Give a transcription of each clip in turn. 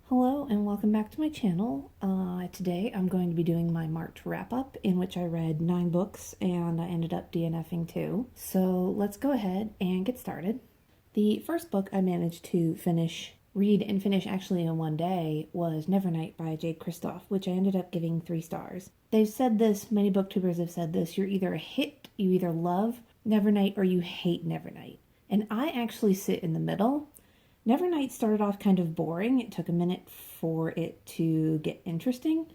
Hello and welcome back to my channel. Today I'm going to be doing my March wrap-up in which I read 9 books and I ended up DNFing 2. So let's go ahead and get started. The first book I managed to read and finish actually in one day was Nevernight by Jade Kristoff, which I ended up giving 3 stars. They've said this, many booktubers have said this, you're either a hit, you either love Nevernight or you hate Nevernight. And I actually sit in the middle. Nevernight started off kind of boring. It took a minute for it to get interesting.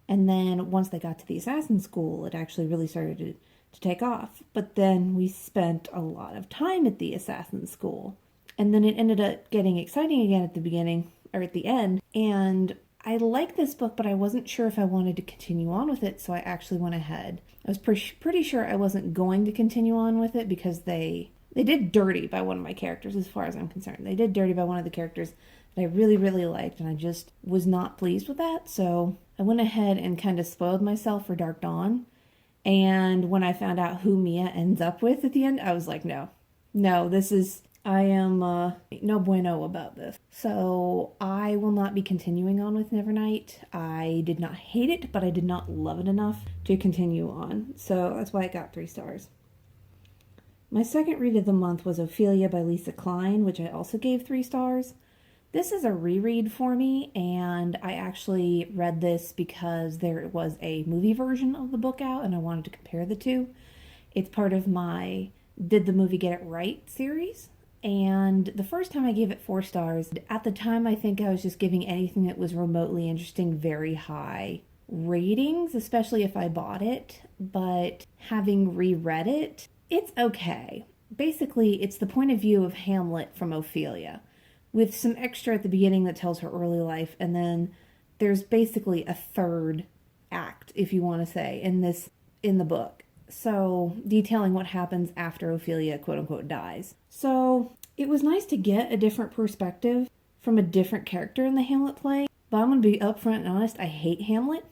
And then once they got to the assassin school, it actually really started to take off. But then we spent a lot of time at the assassin school. And then it ended up getting exciting again at the beginning, or at the end. And I liked this book, but I wasn't sure if I wanted to continue on with it, so I actually went ahead. I was pretty sure I wasn't going to continue on with it because they did dirty by one of my characters, as far as I'm concerned. They did dirty by one of the characters that I really, really liked, and I just was not pleased with that. So I went ahead and kind of spoiled myself for Dark Dawn. And when I found out who Mia ends up with at the end, I was like, no, I am no bueno about this. So I will not be continuing on with Nevernight. I did not hate it, but I did not love it enough to continue on. So that's why it got 3 stars. My second read of the month was Ophelia by Lisa Klein, which I also gave 3 stars. This is a reread for me, and I actually read this because there was a movie version of the book out, and I wanted to compare the two. It's part of my Did the Movie Get It Right series, and the first time I gave it 4 stars. At the time, I think I was just giving anything that was remotely interesting very high ratings, especially if I bought it, but having reread it, it's okay. Basically, it's the point of view of Hamlet from Ophelia, with some extra at the beginning that tells her early life, and then there's basically a third act, if you want to say, in the book. So, detailing what happens after Ophelia, quote-unquote, dies. So, it was nice to get a different perspective from a different character in the Hamlet play, but I'm going to be upfront and honest, I hate Hamlet.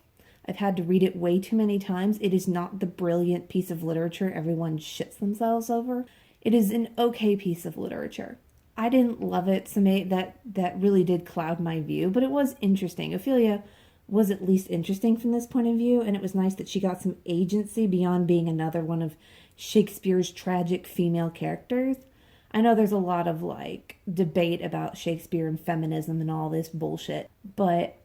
I've had to read it way too many times. It is not the brilliant piece of literature everyone shits themselves over. It is an okay piece of literature. I didn't love it, so that really did cloud my view, but it was interesting. Ophelia was at least interesting from this point of view, and it was nice that she got some agency beyond being another one of Shakespeare's tragic female characters. I know there's a lot of debate about Shakespeare and feminism and all this bullshit, but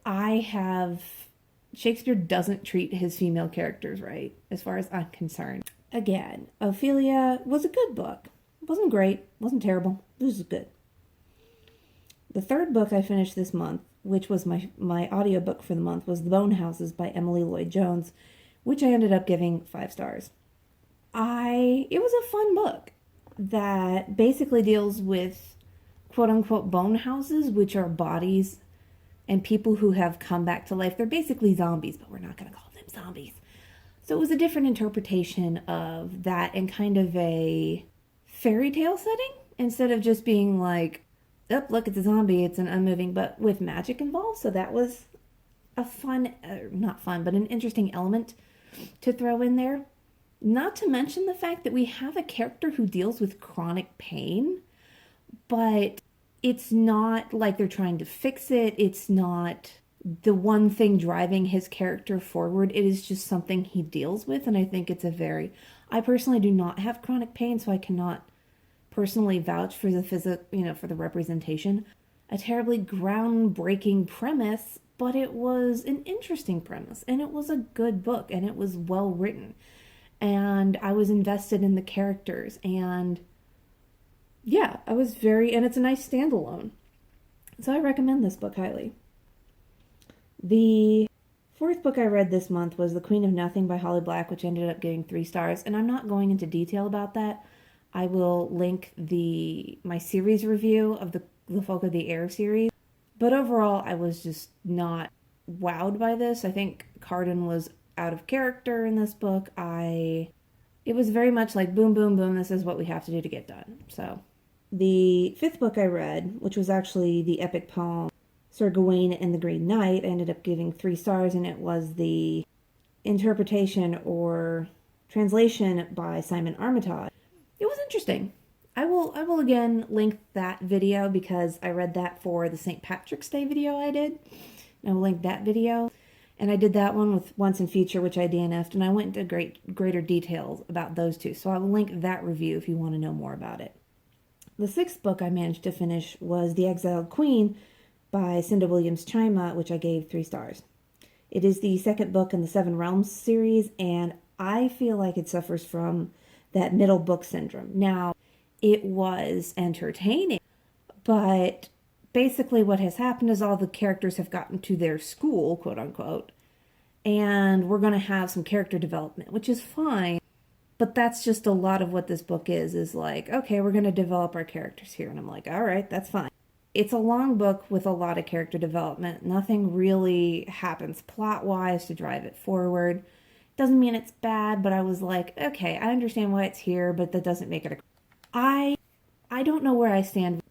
Shakespeare doesn't treat his female characters right, as far as I'm concerned. Again, Ophelia was a good book. It wasn't great, wasn't terrible, it was good. The third book I finished this month, which was my audiobook for the month, was The Bone Houses by Emily Lloyd Jones, which I ended up giving 5 stars. It was a fun book that basically deals with quote-unquote bone houses, which are bodies and people who have come back to life. They're basically zombies, but we're not going to call them zombies. So it was a different interpretation of that in kind of a fairy tale setting, instead of just being like, oh, look, it's a zombie, it's an unmoving, but with magic involved. So that was a not fun, but an interesting element to throw in there. Not to mention the fact that we have a character who deals with chronic pain, but it's not like they're trying to fix it. It's not the one thing driving his character forward. It is just something he deals with, and I think I personally do not have chronic pain, so I cannot personally vouch for the for the representation. A terribly groundbreaking premise, but it was an interesting premise, and it was a good book, and it was well written, and I was invested in the characters, and yeah, and it's a nice standalone. So I recommend this book highly. The fourth book I read this month was The Queen of Nothing by Holly Black, which ended up getting 3 stars, and I'm not going into detail about that. I will link my series review of the Folk of the Air series. But overall, I was just not wowed by this. I think Carden was out of character in this book. It was very much like boom, boom, boom, this is what we have to do to get done. So the 5th book I read, which was actually the epic poem Sir Gawain and the Green Knight, I ended up giving 3 stars, and it was the interpretation or translation by Simon Armitage. It was interesting. I will again link that video because I read that for the St. Patrick's Day video I did. I will link that video. And I did that one with Once and Future, which I DNF'd, and I went into greater details about those two. So I will link that review if you want to know more about it. The sixth book I managed to finish was The Exiled Queen by Cinda Williams Chima, which I gave 3 stars. It is the second book in the Seven Realms series, and I feel like it suffers from that middle book syndrome. Now, it was entertaining, but basically what has happened is all the characters have gotten to their school, quote unquote, and we're going to have some character development, which is fine. But that's just a lot of what this book is like, okay, we're going to develop our characters here. And I'm like, all right, that's fine. It's a long book with a lot of character development. Nothing really happens plot-wise to drive it forward. Doesn't mean it's bad, but I was like, okay, I understand why it's here, but that doesn't make it a... I don't know where I stand.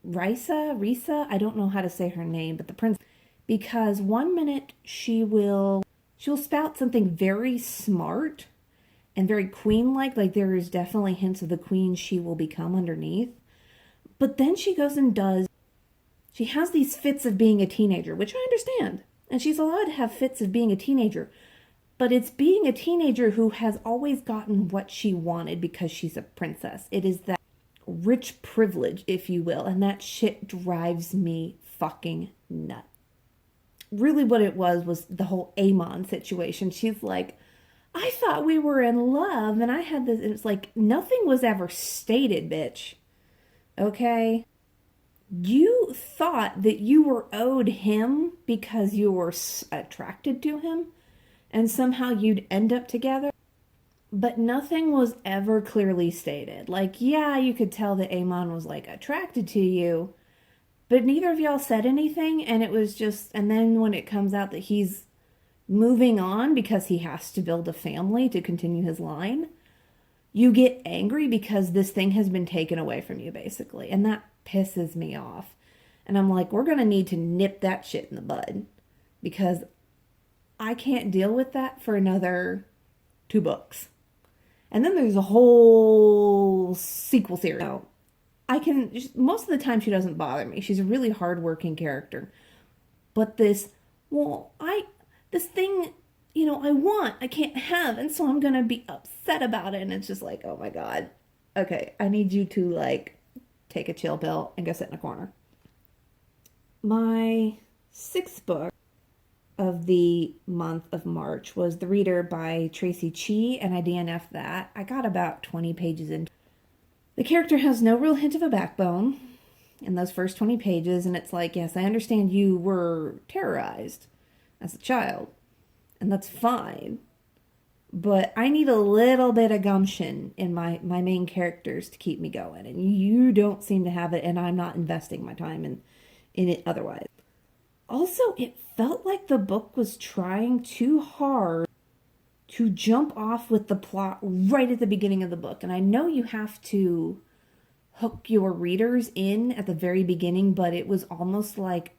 Risa, I don't know how to say her name, but the princess, because one minute she'll spout something very smart and very queen-like there is definitely hints of the queen she will become underneath. But then she goes and she has these fits of being a teenager, which I understand. And she's allowed to have fits of being a teenager. But it's being a teenager who has always gotten what she wanted because she's a princess. It is that rich privilege, if you will. And that shit drives me fucking nuts. Really what it was the whole Amon situation. She's like, I thought we were in love, and I had this, it was like, nothing was ever stated, bitch. Okay? You thought that you were owed him because you were attracted to him, and somehow you'd end up together. But nothing was ever clearly stated. Like, yeah, you could tell that Amon was, attracted to you, but neither of y'all said anything, and it was just, and then when it comes out that he's moving on because he has to build a family to continue his line, you get angry because this thing has been taken away from you, basically. And that pisses me off. And I'm like, we're going to need to nip that shit in the bud because I can't deal with that for another 2 books. And then there's a whole sequel series. Now, most of the time she doesn't bother me. She's a really hardworking character. But this thing, I can't have, and so I'm going to be upset about it. And it's just like, oh my God. Okay, I need you to, take a chill pill and go sit in a corner. My 6th book of the month of March was The Reader by Tracy Chee, and I DNF'd that. I got about 20 pages in. The character has no real hint of a backbone in those first 20 pages, and it's like, yes, I understand you were terrorized as a child, and that's fine, but I need a little bit of gumption in my main characters to keep me going, and you don't seem to have it, and I'm not investing my time in it otherwise. Also, it felt like the book was trying too hard to jump off with the plot right at the beginning of the book, and I know you have to hook your readers in at the very beginning, but it was almost like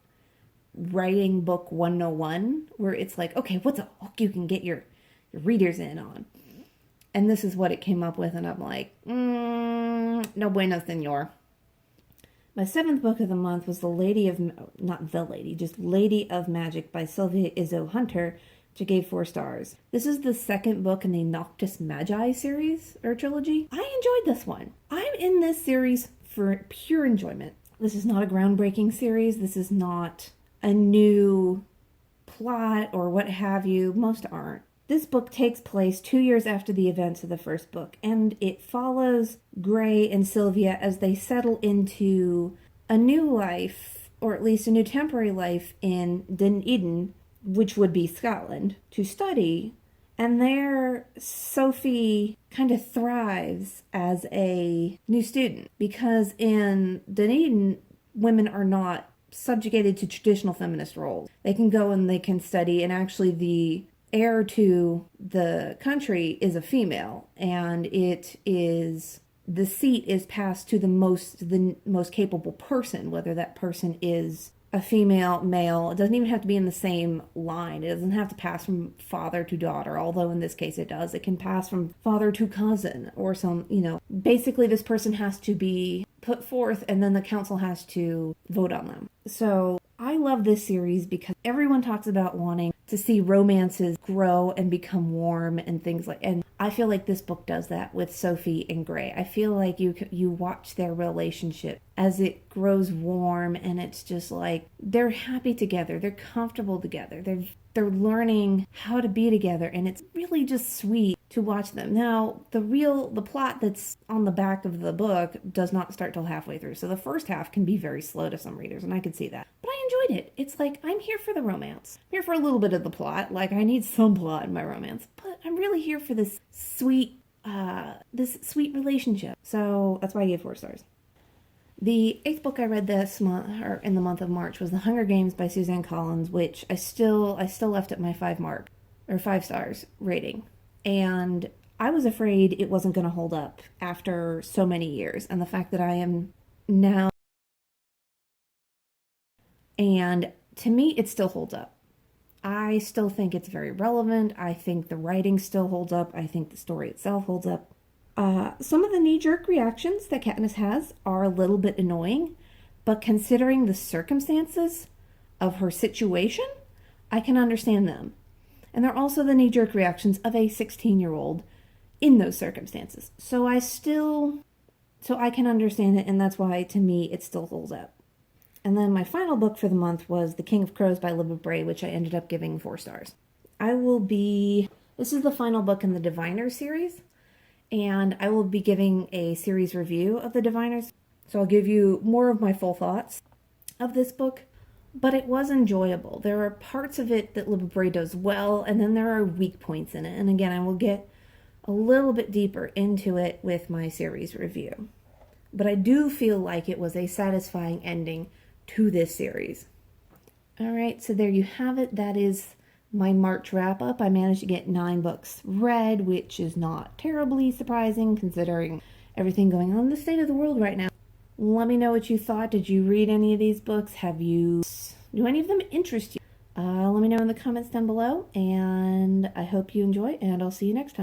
writing book 101, where it's like, okay, what's a hook you can get your readers in on? And this is what it came up with, and I'm like, no bueno, senor. My 7th book of the month was Lady of Magic by Sylvia Izzo Hunter, which I gave 4 stars. This is the 2nd book in the Noctis Magi series, or trilogy. I enjoyed this one. I'm in this series for pure enjoyment. This is not a groundbreaking series. This is not a new plot or what have you. Most aren't. This book takes place 2 years after the events of the first book, and it follows Gray and Sylvia as they settle into a new life, or at least a new temporary life in Dunedin, which would be Scotland, to study. And there, Sophie kind of thrives as a new student, because in Dunedin, women are not subjugated to traditional feminist roles. They can go and they can study, and actually the heir to the country is a female, and the seat is passed to the most capable person, whether that person is a female, male. It doesn't even have to be in the same line. It doesn't have to pass from father to daughter, although in this case it does. It can pass from father to cousin or some, basically this person has to be put forth and then the council has to vote on them. So I love this series because everyone talks about wanting to see romances grow and become warm and things like, and I feel like this book does that with Sophie and Gray. I feel like you watch their relationship as it grows warm, and it's just like they're happy together, they're comfortable together, they're learning how to be together, and it's really just sweet to watch them. Now, the plot that's on the back of the book does not start till halfway through, so the first half can be very slow to some readers, and I could see that. But I enjoyed it. It's like, I'm here for the romance. I'm here for a little bit of the plot. Like, I need some plot in my romance, but I'm really here for this sweet relationship. So that's why I gave 4 stars. The 8th book I read this month, or in the month of March, was The Hunger Games by Suzanne Collins, which I still left at my 5 stars rating. And I was afraid it wasn't going to hold up after so many years, and the fact that I am now, and to me, it still holds up. I still think it's very relevant. I think the writing still holds up. I think the story itself holds up. Some of the knee-jerk reactions that Katniss has are a little bit annoying, but considering the circumstances of her situation, I can understand them. And they're also the knee-jerk reactions of a 16-year-old in those circumstances. So I can understand it, and that's why, to me, it still holds up. And then my final book for the month was The King of Crows by Libba Bray, which I ended up giving 4 stars. This is the final book in the Diviners series, and I will be giving a series review of the Diviners. So I'll give you more of my full thoughts of this book, but it was enjoyable. There are parts of it that Libba Bray does well, and then there are weak points in it. And again, I will get a little bit deeper into it with my series review. But I do feel like it was a satisfying ending to this series. All right, so there you have it. That is my March wrap-up. I managed to get 9 books read, which is not terribly surprising considering everything going on in the state of the world right now. Let me know what you thought. Did you read any of these books? Do any of them interest you? Let me know in the comments down below, and I hope you enjoy, and I'll see you next time.